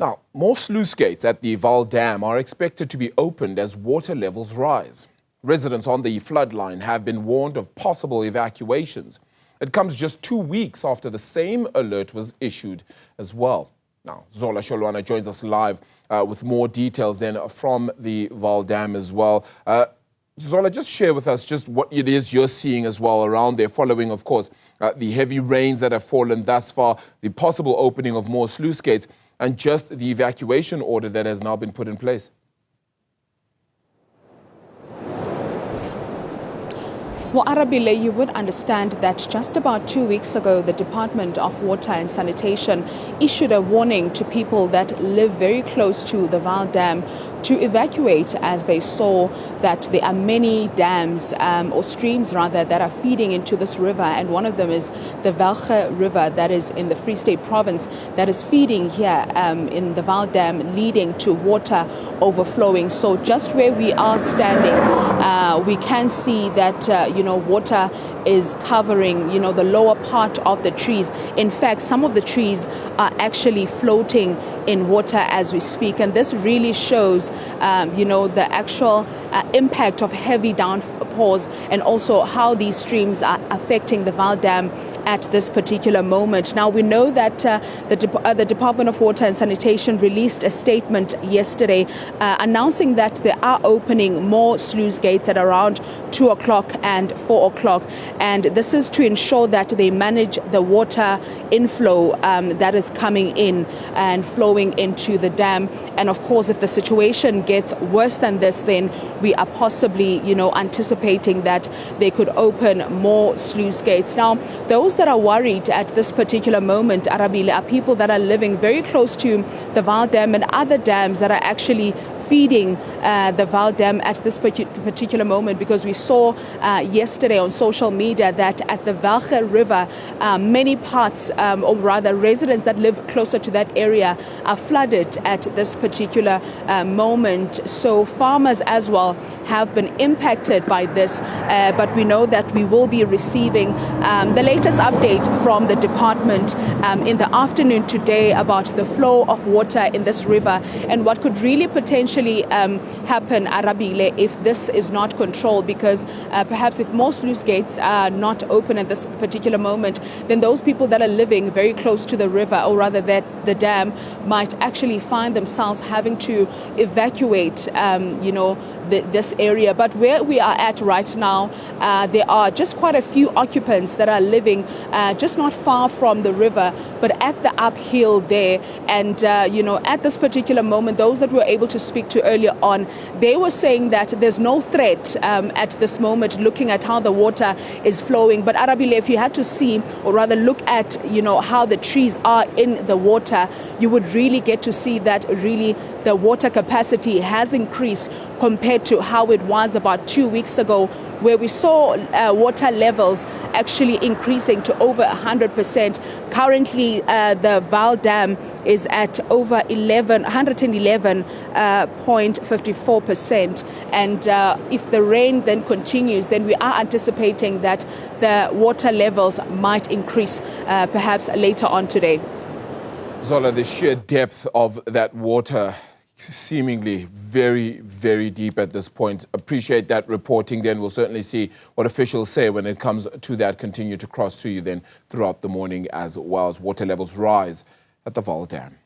Now, more sluice gates at the Vaal Dam are expected to be opened as water levels rise. Residents on the floodline have been warned of possible evacuations. It comes just 2 weeks after the same alert was issued as well. Now, Zola Sholwana joins us live with more details then from the Vaal Dam as well. Zola, just share with us just what it is you're seeing as well around there, following, of course, the heavy rains that have fallen thus far, the possible opening of more sluice gates, and just the evacuation order that has now been put in place. Well, Arabile, you would understand that just about 2 weeks ago, the Department of Water and Sanitation issued a warning to people that live very close to the Vaal Dam to evacuate, as they saw that there are many dams or streams rather that are feeding into this river, and one of them is the Vaal River that is in the Free State province that is feeding here in the Vaal Dam, leading to water overflowing. So just where we are standing, we can see that water is covering the lower part of the trees. In fact, some of the trees are actually floating in water as we speak, and this really shows the actual impact of heavy downpours and also how these streams are affecting the Vaal Dam at this particular moment. Now, we know that the Department of Water and Sanitation released a statement yesterday announcing that they are opening more sluice gates at around 2 o'clock and 4 o'clock. And this is to ensure that they manage the water inflow that is coming in and flowing into the dam. And of course, if the situation gets worse than this, then we are possibly, anticipating that they could open more sluice gates. Now, those that are worried at this particular moment, Arabile, are people that are living very close to the Vaal Dam and other dams that are actually feeding the Vaal Dam at this particular moment, because we saw yesterday on social media that at the Vaal River, many parts, or rather residents that live closer to that area, are flooded at this particular moment. So farmers as well have been impacted by this, but we know that we will be receiving the latest update from the department in the afternoon today about the flow of water in this river and what could really potentially happen, Arabile, if this is not controlled, because perhaps if most sluice gates are not open at this particular moment, then those people that are living very close to the river, or rather that the dam, might actually find themselves having to evacuate this area. But where we are at right now, there are just quite a few occupants that are living just not far from the river, but at the uphill there. And, at this particular moment, those that were able to speak to earlier on, they were saying that there's no threat at this moment, looking at how the water is flowing. But Arabile, if you had to see, or rather look at, how the trees are in the water, you would really get to see that really the water capacity has increased compared to how it was about 2 weeks ago, where we saw water levels actually increasing to over 100%. Currently, the Vaal Dam is at over 111.54%. And if the rain then continues, then we are anticipating that the water levels might increase perhaps later on today. Zola, the sheer depth of that water seemingly very, very deep at this point. Appreciate that reporting then. We'll certainly see what officials say when it comes to that. Continue to cross to you then throughout the morning as well as water levels rise at the Vaal Dam.